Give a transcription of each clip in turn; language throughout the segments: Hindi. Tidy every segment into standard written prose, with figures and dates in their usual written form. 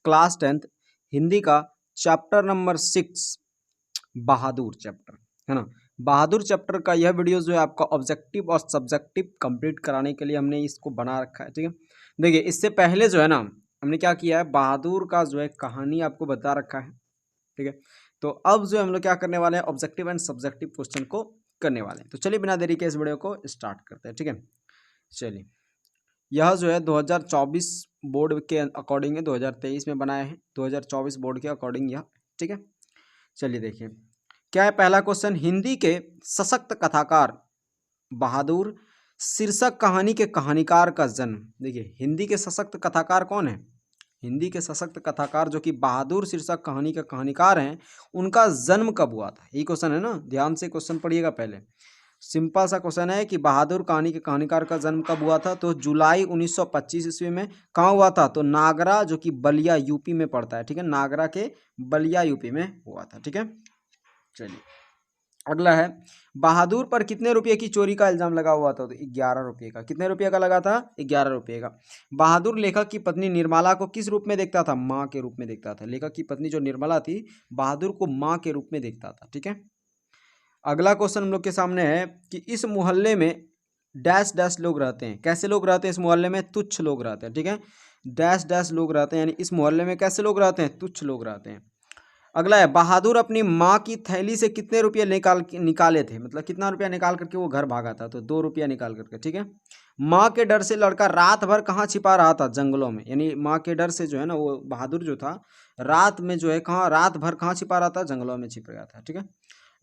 क्लास 10th हिंदी का चैप्टर नंबर 6 बहादुर चैप्टर, है ना। बहादुर चैप्टर का यह वीडियो जो है आपका ऑब्जेक्टिव और सब्जेक्टिव कंप्लीट कराने के लिए हमने इसको बना रखा है, ठीक है। देखिए इससे पहले जो है ना हमने क्या किया है, बहादुर का जो है कहानी आपको बता रखा है, ठीक है। तो अब जो हम लोग क्या करने वाले हैं, ऑब्जेक्टिव एंड सब्जेक्टिव क्वेश्चन को करने वाले हैं। तो चलिए बिना देरी के इस वीडियो को स्टार्ट करते हैं, ठीक है। चलिए यह जो है 2024 बोर्ड के अकॉर्डिंग है, 2023 में बनाया है, 2024 बोर्ड के अकॉर्डिंग यह, ठीक है। चलिए देखिए क्या है पहला क्वेश्चन, हिंदी के सशक्त कथाकार बहादुर शीर्षक कहानी के कहानीकार का जन्म। देखिए हिंदी के सशक्त कथाकार कौन है, हिंदी के सशक्त कथाकार जो कि बहादुर शीर्षक कहानी के कहानीकार हैं, उनका जन्म कब हुआ था, यही क्वेश्चन है ना। ध्यान से क्वेश्चन पढ़िएगा, पहले सिंपल सा क्वेश्चन है कि बहादुर कहानी के कहानीकार का जन्म कब हुआ था, तो जुलाई 1925 ईस्वी में। कहाँ हुआ था, तो नागरा जो कि बलिया यूपी में पड़ता है, ठीक है, नागरा के बलिया यूपी में हुआ था, ठीक है। चलिए अगला है, बहादुर पर कितने रुपए की चोरी का इल्जाम लगा हुआ था, तो 11 रुपये का। कितने रुपये का लगा था, 11 रुपये का। बहादुर लेखक की पत्नी निर्मला को किस रूप में देखता था, माँ के रूप में देखता था। लेखक की पत्नी जो निर्मला थी बहादुर को माँ के रूप में देखता था, ठीक है। अगला क्वेश्चन हम लोग के सामने है कि इस मोहल्ले में डैश डैश लोग रहते हैं। कैसे लोग रहते हैं इस मोहल्ले में, तुच्छ लोग रहते हैं, ठीक है। डैश डैश लोग रहते हैं, यानी इस मोहल्ले में कैसे लोग रहते हैं, तुच्छ लोग रहते हैं। अगला है, बहादुर अपनी माँ की थैली से कितने रुपये निकाले थे, मतलब कितना रुपया निकाल करके वो घर भागा था, तो 2 रुपया निकाल करके, ठीक है। माँ के डर से लड़का रात भर कहाँ छिपा रहा था, जंगलों में। यानी माँ के डर से जो है ना वो बहादुर जो था रात में जो है कहाँ, रात भर कहाँ छिपा रहा था, जंगलों में छिप गया था, ठीक है।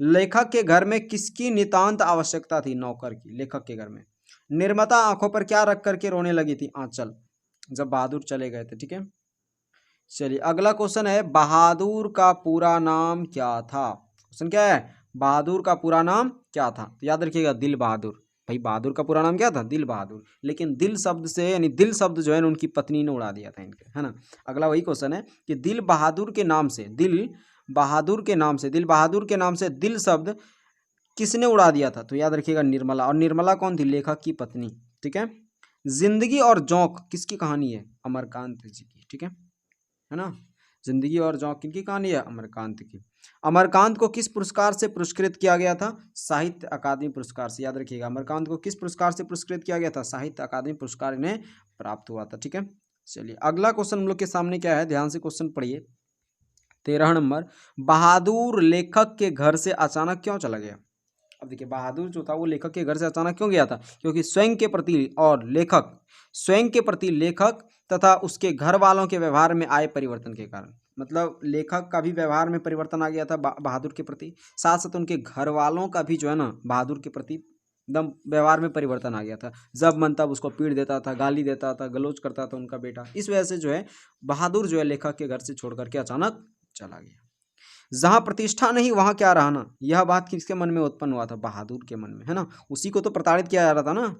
लेखक के घर में किसकी नितांत आवश्यकता थी, नौकर की। लेखक के घर में निर्मता आंखों पर क्या रख करके रोने लगी थी, आंचल, जब बहादुर चले गए थे, ठीक है। चलिए अगला क्वेश्चन है, बहादुर का पूरा नाम क्या था। क्वेश्चन क्या है, बहादुर का पूरा नाम क्या था, तो याद रखिएगा दिल बहादुर। भाई बहादुर का पूरा नाम क्या था, दिल बहादुर। लेकिन दिल शब्द से, यानी दिल शब्द जो है ना उनकी पत्नी ने उड़ा दिया था इनके, है ना। अगला वही क्वेश्चन है कि दिल बहादुर के नाम से, दिल बहादुर के नाम से, दिल बहादुर के नाम से दिल शब्द किसने उड़ा दिया था, तो याद रखिएगा निर्मला। और निर्मला कौन थी, लेखक की पत्नी, ठीक है। जिंदगी और जोंक किसकी कहानी है, अमरकांत जी की, ठीक है ना। जिंदगी और जोंक किनकी कहानी है, अमरकांत की। अमरकांत को किस पुरस्कार से पुरस्कृत किया गया था, साहित्य अकादमी पुरस्कार से। याद रखिएगा अमरकांत को किस पुरस्कार से पुरस्कृत किया गया था, साहित्य अकादमी पुरस्कार इन्हें प्राप्त हुआ था, ठीक है। चलिए अगला क्वेश्चन हम लोग के सामने क्या है, ध्यान से क्वेश्चन पढ़िए। 13 नंबर, बहादुर लेखक के घर से अचानक क्यों चला गया। अब देखिए बहादुर जो था वो लेखक के घर से अचानक क्यों गया था, क्योंकि स्वयं के प्रति लेखक तथा उसके घर वालों के व्यवहार में आए परिवर्तन के कारण। मतलब लेखक का भी व्यवहार में परिवर्तन आ गया था बहादुर के प्रति, साथ साथ उनके घर वालों का भी जो है ना बहादुर के प्रति एकदम व्यवहार में परिवर्तन आ गया था। जब मन तब उसको पीट देता था, गाली देता था, गलौज करता था उनका बेटा। इस वजह से जो है बहादुर जो है लेखक के घर से छोड़ करके अचानक चला गया। जहां प्रतिष्ठा नहीं वहां क्या रहना, यह बात किसके मन में उत्पन्न हुआ था, बहादुर के मन में, है ना। उसी को तो प्रताड़ित किया जा रहा था ना।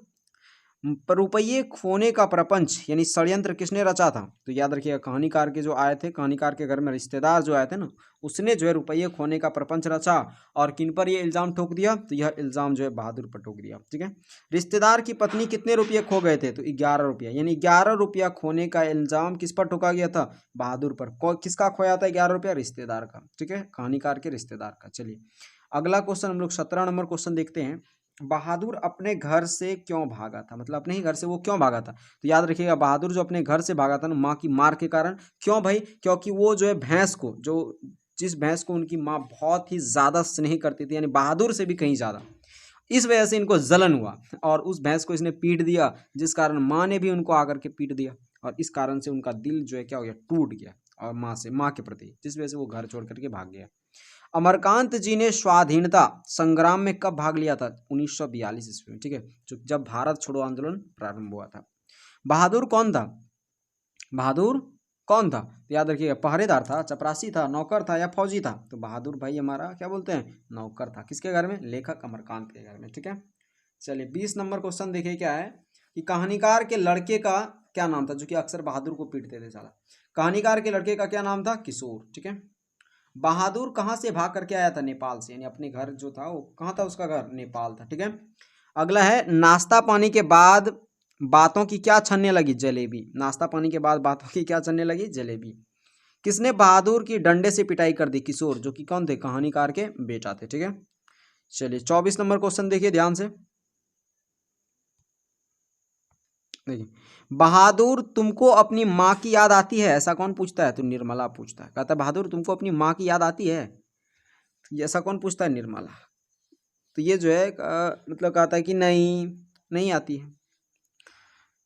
पर रुपये खोने का प्रपंच यानी षड्यंत्र किसने रचा था, तो याद रखिएगा कहानीकार के जो आए थे, कहानीकार के घर में रिश्तेदार जो आए थे ना, उसने जो है रुपये खोने का प्रपंच रचा। और किन पर यह इल्जाम ठोक दिया, तो यह इल्जाम जो है बहादुर पर ठोक दिया, ठीक है। रिश्तेदार की पत्नी कितने रुपये खो गए थे, तो 11 रुपया, यानी 11 रुपया खोने का इल्जाम किस पर ठोका गया था, बहादुर पर। किसका खोया था 11 रुपया, रिश्तेदार का, ठीक है, कहानीकार के रिश्तेदार का। चलिए अगला क्वेश्चन हम लोग 17 नंबर क्वेश्चन देखते हैं। बहादुर अपने घर से क्यों भागा था, मतलब अपने ही घर से वो क्यों भागा था, तो याद रखिएगा बहादुर जो अपने घर से भागा था ना माँ की मार के कारण। क्यों भाई, क्योंकि वो जो है भैंस को, जो जिस भैंस को उनकी माँ बहुत ही ज्यादा स्नेह करती थी, यानी बहादुर से भी कहीं ज्यादा, इस वजह से इनको जलन हुआ और उस भैंस को इसने पीट दिया, जिस कारण माँ ने भी उनको आकर के पीट दिया। और इस कारण से उनका दिल जो है क्या हो गया, टूट गया, और माँ के प्रति, जिस वजह से वो घर छोड़ करके भाग गया। अमरकांत जी ने स्वाधीनता संग्राम में कब भाग लिया था, 1942 ईस्वी में, ठीक है, जब भारत छोड़ो आंदोलन प्रारंभ हुआ था। बहादुर कौन था, बहादुर कौन था, तो याद रखिएगा पहरेदार था, चपरासी था, नौकर था या फौजी था, तो बहादुर भाई हमारा क्या बोलते हैं, नौकर था। किसके घर में, लेखक अमरकांत के घर में, ठीक है। चलिए 20 नंबर क्वेश्चन देखिए क्या है कि कहानीकार के लड़के का क्या नाम था, जो कि अक्सर बहादुर को पीटते थे साला। कहानीकार के लड़के का क्या नाम था, किशोर, ठीक है। बहादुर कहाँ से भाग करके आया था, नेपाल से, यानी अपने घर जो था वो कहाँ था, उसका घर नेपाल था, ठीक है। अगला है, नाश्ता पानी के बाद बातों की क्या छनने लगी, जलेबी। नाश्ता पानी के बाद बातों की क्या छनने लगी, जलेबी। किसने बहादुर की डंडे से पिटाई कर दी? किशोर, जो कि कौन थे? कहानीकार के बेटा थे। ठीक है, चलिए 24 नंबर क्वेश्चन देखिए ध्यान से। देखिए, बहादुर तुमको अपनी माँ की याद आती है, ऐसा कौन पूछता है? तो निर्मला पूछता है। कहता है बहादुर तुमको अपनी माँ की याद आती है, ये ऐसा कौन पूछता है? निर्मला। तो ये जो है मतलब कहता है कि नहीं, नहीं आती है।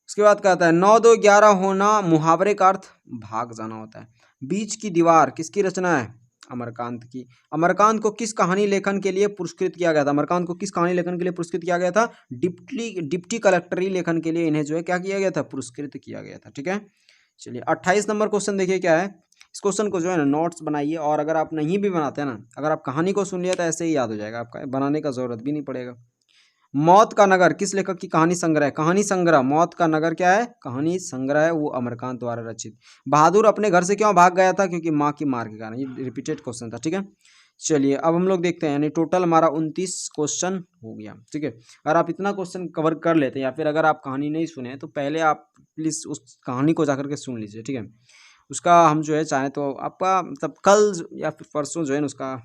उसके बाद कहता है 9 2 11 होना मुहावरे का अर्थ भाग जाना होता है। बीच की दीवार किसकी रचना है? अमरकांत की। अमरकांत को किस कहानी लेखन के लिए पुरस्कृत किया गया था? अमरकांत को किस कहानी लेखन के लिए पुरस्कृत किया गया था? डिप्टी कलेक्टरी लेखन के लिए इन्हें जो है क्या किया गया था? पुरस्कृत किया गया था। ठीक है, चलिए 28 नंबर क्वेश्चन देखिए क्या है। इस क्वेश्चन को जो है ना नोट्स बनाइए, और अगर आप नहीं भी बनाते हैं ना, अगर आप कहानी को सुन लिया तो ऐसे ही याद हो जाएगा आपका, बनाने का जरूरत भी नहीं पड़ेगा। मौत का नगर किस लेखक की कहानी संग्रह है? कहानी संग्रह मौत का नगर क्या है? कहानी संग्रह है, वो अमरकांत द्वारा रचित। बहादुर अपने घर से क्यों भाग गया था? क्योंकि माँ की मार के कारण। ये रिपीटेड क्वेश्चन था। ठीक है, चलिए अब हम लोग देखते हैं, यानी टोटल हमारा 29 क्वेश्चन हो गया। ठीक है, अगर आप इतना क्वेश्चन कवर कर लेते हैं, या फिर अगर आप कहानी नहीं सुने तो पहले आप प्लीज उस कहानी को जाकर के सुन लीजिए। ठीक है, उसका हम जो है चाहें तो आपका मतलब कल या फिर परसों जो है ना उसका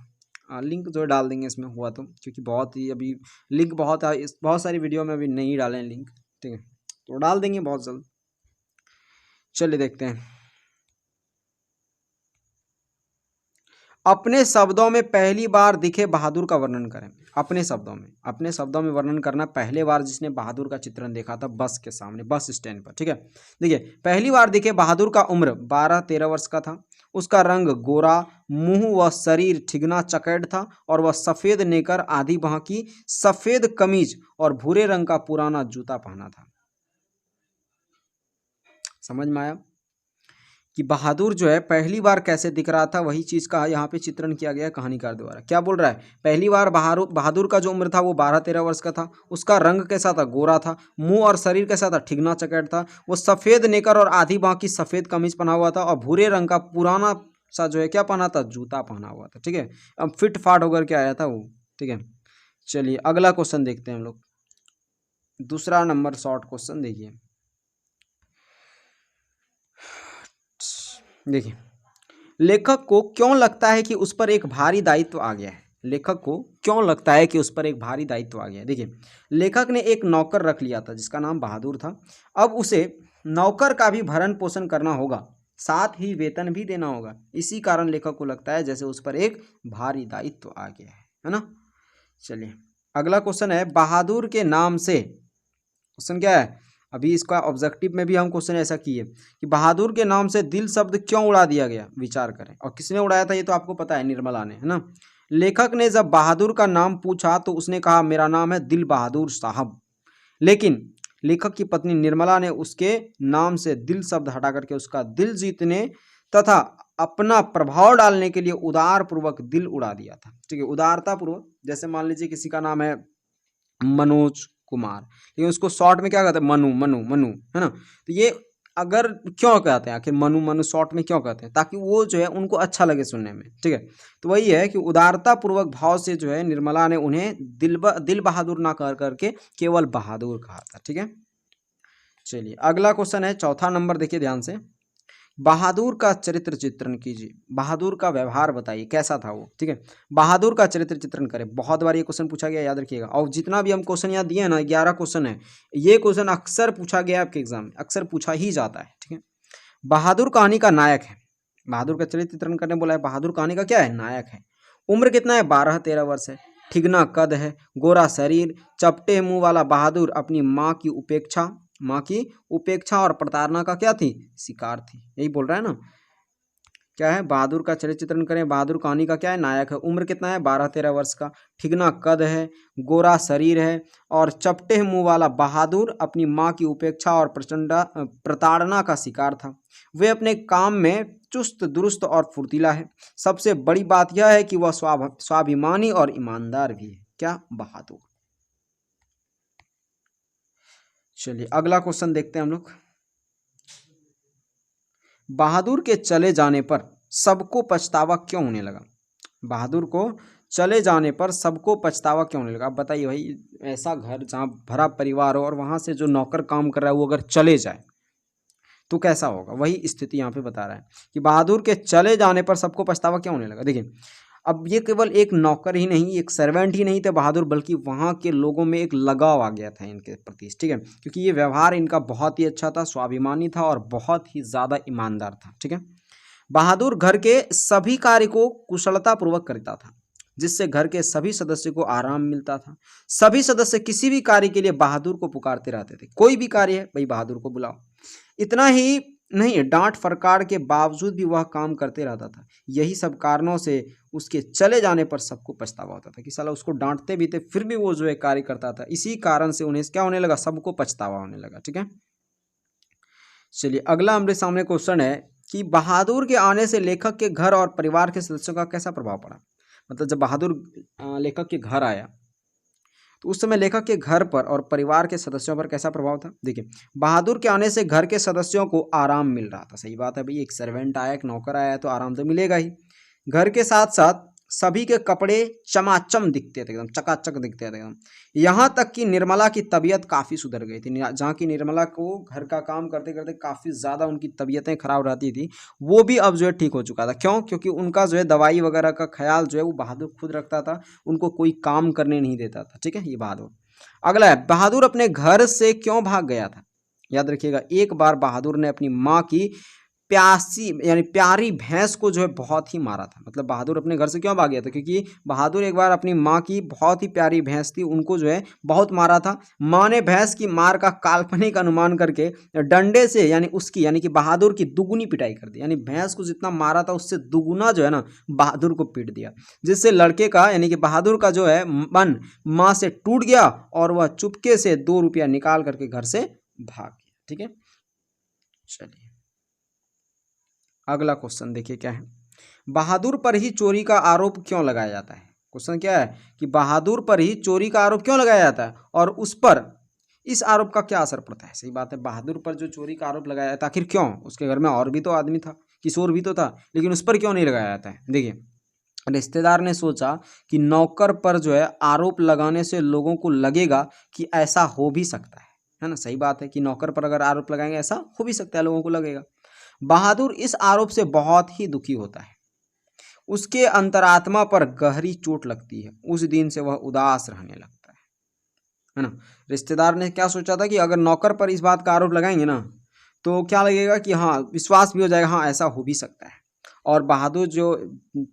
लिंक जो है डाल देंगे इसमें हुआ तो, क्योंकि बहुत ही अभी लिंक बहुत है, इस बहुत सारी वीडियो में अभी नहीं डाले हैं लिंक। ठीक है, तो डाल देंगे बहुत जल्द। चलिए देखते हैं। अपने शब्दों में पहली बार दिखे बहादुर का वर्णन करें। अपने शब्दों में वर्णन करना। पहले बार जिसने बहादुर का चित्रण देखा था बस के सामने, बस स्टैंड पर। ठीक है, देखिए पहली बार दिखे बहादुर का उम्र 12-13 वर्ष का था। उसका रंग गोरा, मुंह व शरीर ठिगना चकैड था, और वह सफेद नेकर, आधी बाह की सफेद कमीज और भूरे रंग का पुराना जूता पहना था। समझ में आया कि बहादुर जो है पहली बार कैसे दिख रहा था? वही चीज का यहाँ पे चित्रण किया गया कहानीकार द्वारा। क्या बोल रहा है? पहली बार बहादुर का जो उम्र था वो 12-13 वर्ष का था। उसका रंग कैसा था? गोरा था। मुंह और शरीर कैसा था? ठिगना चकैट था। वो सफेद नेकर और आधी बाह की सफेद कमीज पहना हुआ था, और भूरे रंग का पुराना सा जो है क्या पहना था? जूता पहना हुआ था। ठीक है, अब फिट फाट होकर के आया था वो। ठीक है, चलिए अगला क्वेश्चन देखते हैं हम लोग। दूसरा नंबर शॉर्ट क्वेश्चन देखिए। देखिए, लेखक को क्यों लगता है कि उस पर एक भारी दायित्व आ गया है? लेखक को क्यों लगता है कि उस पर एक भारी दायित्व आ गया है? देखिए, लेखक ने एक नौकर रख लिया था जिसका नाम बहादुर था। अब उसे नौकर का भी भरण पोषण करना होगा, साथ ही वेतन भी देना होगा। इसी कारण लेखक को लगता है जैसे उस पर एक भारी दायित्व आ गया है ना। चलिए अगला क्वेश्चन है, बहादुर के नाम से, क्वेश्चन क्या है? अभी इसका ऑब्जेक्टिव में भी हम क्वेश्चन ऐसा किए कि बहादुर के नाम से दिल शब्द क्यों उड़ा दिया गया? विचार करें। और किसने उड़ाया था? ये तो आपको पता है, निर्मला ने, है ना। लेखक ने जब बहादुर का नाम पूछा तो उसने कहा मेरा नाम है दिल बहादुर साहब। लेकिन लेखक की पत्नी निर्मला ने उसके नाम से दिल शब्द हटा करके उसका दिल जीतने तथा अपना प्रभाव डालने के लिए उदार पूर्वक दिल उड़ा दिया था। ठीक है, उदारता पूर्वक। जैसे मान लीजिए किसी का नाम है मनोज कुमार, लेकिन उसको शॉर्ट में क्या कहते हैं? मनु मनु मनु, है ना। तो ये अगर क्यों कहते हैं आखिर मनु मनु शॉर्ट में क्यों कहते हैं? ताकि वो जो है उनको अच्छा लगे सुनने में। ठीक है, तो वही है कि उदारता पूर्वक भाव से जो है निर्मला ने उन्हें दिल बहादुर ना कर करके केवल बहादुर कहा था। ठीक है, चलिए अगला क्वेश्चन है, चौथा नंबर देखिए ध्यान से। बहादुर का चरित्र चित्रण कीजिए। बहादुर का व्यवहार बताइए कैसा था वो। ठीक है, बहादुर का चरित्र चित्रण करें। बहुत बार ये क्वेश्चन पूछा गया, याद रखिएगा। और जितना भी हम क्वेश्चन यहाँ दिए ना, 11 क्वेश्चन है, ये क्वेश्चन अक्सर पूछा गया आपके एग्जाम में, अक्सर पूछा ही जाता है। ठीक है, बहादुर कहानी का नायक है। बहादुर का चरित्र चित्रण करने बोला है, बहादुर कहानी का क्या है? नायक है। उम्र कितना है? 12-13 वर्ष है। ठिगना कद है, गोरा शरीर, चपटे मुंह वाला बहादुर अपनी माँ की उपेक्षा और प्रताड़ना का क्या थी? शिकार थी। यही बोल रहा है ना। क्या है? बहादुर का चरित्र चित्रण करें। बहादुर कहानी का क्या है? नायक है। उम्र कितना है? 12-13 वर्ष का। ठिगना कद है, गोरा शरीर है, और चपटे मुंह वाला बहादुर अपनी माँ की उपेक्षा और प्रताड़ना का शिकार था। वे अपने काम में चुस्त दुरुस्त और फुर्तीला है। सबसे बड़ी बात यह है कि वह स्वाभिमानी और ईमानदार भी है। क्या? बहादुर। चलिए अगला क्वेश्चन देखते हैं हम लोग। बहादुर के चले जाने पर सबको पछतावा क्यों होने लगा? बहादुर को चले जाने पर सबको पछतावा क्यों होने लगा? आप बताइए भाई, ऐसा घर जहाँ भरा परिवार हो और वहाँ से जो नौकर काम कर रहा है वो अगर चले जाए तो कैसा होगा, वही स्थिति यहाँ पे बता रहा है कि बहादुर के चले जाने पर सबको पछतावा क्यों होने लगा। देखिए अब ये केवल एक नौकर ही नहीं, एक सर्वेंट ही नहीं थे बहादुर, बल्कि वहाँ के लोगों में एक लगाव आ गया था इनके प्रति, ठीक है, क्योंकि ये व्यवहार इनका बहुत ही अच्छा था, स्वाभिमानी था और बहुत ही ज़्यादा ईमानदार था, ठीक है। बहादुर घर के सभी कार्य को कुशलतापूर्वक करता था, जिससे घर के सभी सदस्य को आराम मिलता था। सभी सदस्य किसी भी कार्य के लिए बहादुर को पुकारते रहते थे, कोई भी कार्य है भाई बहादुर को बुलाओ। इतना ही नहीं, डांट फटकार के बावजूद भी वह काम करते रहता था। यही सब कारणों से उसके चले जाने पर सबको पछतावा होता था कि साला उसको डांटते भी थे फिर भी वो जो है कार्य करता था। इसी कारण से उन्हें क्या होने लगा, सबको पछतावा होने लगा, ठीक है। चलिए अगला हमारे सामने क्वेश्चन है कि बहादुर के आने से लेखक के घर और परिवार के सदस्यों का कैसा प्रभाव पड़ा। मतलब जब बहादुर लेखक के घर आया तो उस समय लेखक के घर पर और परिवार के सदस्यों पर कैसा प्रभाव था। देखिए बहादुर के आने से घर के सदस्यों को आराम मिल रहा था। सही बात है भाई, एक सर्वेंट आया, एक नौकर आया तो आराम तो मिलेगा ही। घर के साथ साथ सभी के कपड़े चमाचम दिखते थे, एकदम चकाचक दिखते थे एकदम। यहाँ तक कि निर्मला की तबीयत काफ़ी सुधर गई थी। जहाँ की निर्मला को घर का काम करते करते काफ़ी ज़्यादा उनकी तबीयतें खराब रहती थी, वो भी अब जो है ठीक हो चुका था। क्यों? क्योंकि उनका जो है दवाई वगैरह का ख्याल जो है वो बहादुर खुद रखता था, उनको कोई काम करने नहीं देता था, ठीक है, ये बहादुर। अगला है, बहादुर अपने घर से क्यों भाग गया था। याद रखिएगा, एक बार बहादुर ने अपनी माँ की प्यासी यानी प्यारी भैंस को जो है बहुत ही मारा था। मतलब बहादुर अपने घर से क्यों भाग गया था, क्योंकि बहादुर एक बार अपनी माँ की बहुत ही प्यारी भैंस थी, उनको जो है बहुत मारा था। माँ ने भैंस की मार का काल्पनिक अनुमान करके डंडे से यानी कि बहादुर की दुगुनी पिटाई कर दी। यानी भैंस को जितना मारा था उससे दुगुना जो है ना बहादुर को पीट दिया, जिससे लड़के का यानी कि बहादुर का जो है मन माँ से टूट गया और वह चुपके से 2 रुपया निकाल करके घर से भाग गया, ठीक है। चलिए अगला क्वेश्चन देखिए क्या है, बहादुर पर ही चोरी का आरोप क्यों लगाया जाता है। क्वेश्चन क्या है कि बहादुर पर ही चोरी का आरोप क्यों लगाया जाता है और उस पर इस आरोप का क्या असर पड़ता है। सही बात है, बहादुर पर जो चोरी का आरोप लगाया जाता है, आखिर क्यों, उसके घर में और भी तो आदमी था, किशोर भी तो था, लेकिन उस पर क्यों नहीं लगाया जाता है। देखिए रिश्तेदार ने सोचा कि नौकर पर जो है आरोप लगाने से लोगों को लगेगा कि ऐसा हो भी सकता है ना। सही बात है कि नौकर पर अगर आरोप लगाएंगे ऐसा हो भी सकता है, लोगों को लगेगा। बहादुर इस आरोप से बहुत ही दुखी होता है, उसके अंतरात्मा पर गहरी चोट लगती है। उस दिन से वह उदास रहने लगता है ना। रिश्तेदार ने क्या सोचा था कि अगर नौकर पर इस बात का आरोप लगाएंगे ना तो क्या लगेगा कि हाँ, विश्वास भी हो जाएगा, हाँ ऐसा हो भी सकता है। और बहादुर जो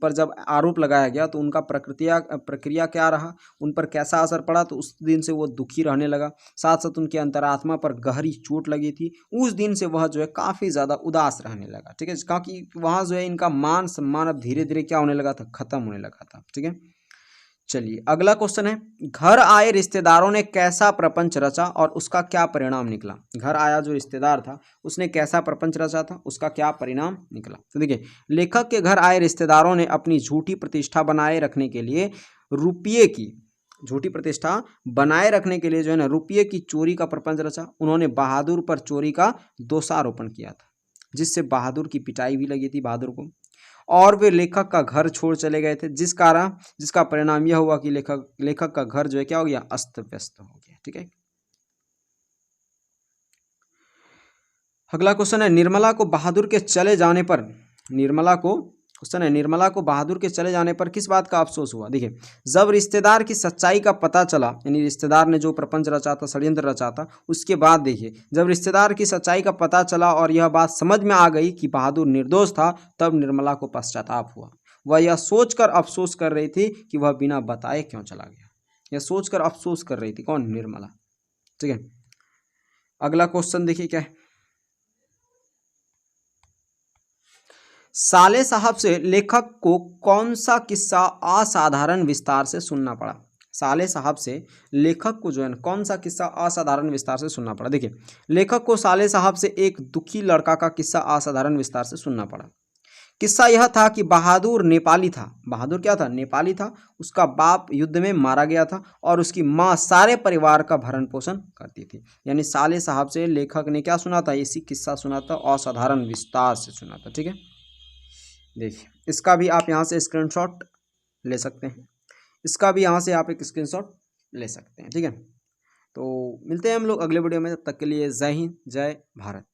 पर जब आरोप लगाया गया तो उनका प्रक्रिया क्या रहा, उन पर कैसा असर पड़ा, तो उस दिन से वो दुखी रहने लगा, साथ साथ उनके अंतरात्मा पर गहरी चोट लगी थी। उस दिन से वह जो है काफ़ी ज़्यादा उदास रहने लगा, ठीक है, क्योंकि वहाँ जो है इनका मान सम्मान अब धीरे धीरे क्या होने लगा था, खत्म होने लगा था, ठीक है। चलिए अगला क्वेश्चन है, घर आए रिश्तेदारों ने कैसा प्रपंच रचा और उसका क्या परिणाम निकला। घर आया जो रिश्तेदार था उसने कैसा प्रपंच रचा था, उसका क्या परिणाम निकला। तो देखिए लेखक के घर आए रिश्तेदारों ने अपनी झूठी प्रतिष्ठा बनाए रखने के लिए झूठी प्रतिष्ठा बनाए रखने के लिए जो है ना रुपये की चोरी का प्रपंच रचा। उन्होंने बहादुर पर चोरी का दोषारोपण किया था, जिससे बहादुर की पिटाई भी लगी थी बहादुर को, और वे लेखक का घर छोड़ चले गए थे, जिसका परिणाम यह हुआ कि लेखक का घर जो है क्या हो गया, अस्त व्यस्त हो गया, ठीक है। अगला क्वेश्चन है, निर्मला को बहादुर के चले जाने पर किस बात का अफसोस हुआ। देखिए जब रिश्तेदार की सच्चाई का पता चला, यानी रिश्तेदार ने जो प्रपंच रचा था, षड्यंत्र रचा था, उसके बाद देखिए जब रिश्तेदार की सच्चाई का पता चला और यह बात समझ में आ गई कि बहादुर निर्दोष था, तब निर्मला को पश्चाताप हुआ। वह यह सोचकर अफसोस कर रही थी कि वह बिना बताए क्यों चला गया। यह सोचकर अफसोस कर रही थी, कौन, निर्मला, ठीक है। अगला क्वेश्चन देखिए क्या है, साले साहब से लेखक को कौन सा किस्सा असाधारण विस्तार से सुनना पड़ा। साले साहब से लेखक को जो है कौन सा किस्सा असाधारण विस्तार से सुनना पड़ा। देखिए लेखक को साले साहब से एक दुखी लड़का का किस्सा असाधारण विस्तार से सुनना पड़ा। किस्सा यह था कि बहादुर नेपाली था। बहादुर क्या था, नेपाली था। उसका बाप युद्ध में मारा गया था और उसकी माँ सारे परिवार का भरण पोषण करती थी। यानी साले साहब से लेखक ने क्या सुना था, इसी किस्सा सुना था, असाधारण विस्तार से सुना था, ठीक है। देखिए इसका भी आप यहाँ से स्क्रीनशॉट ले सकते हैं, इसका भी यहाँ से आप एक स्क्रीनशॉट ले सकते हैं, ठीक है। तो मिलते हैं हम लोग अगले वीडियो में, तब तक के लिए जय हिंद, जय भारत।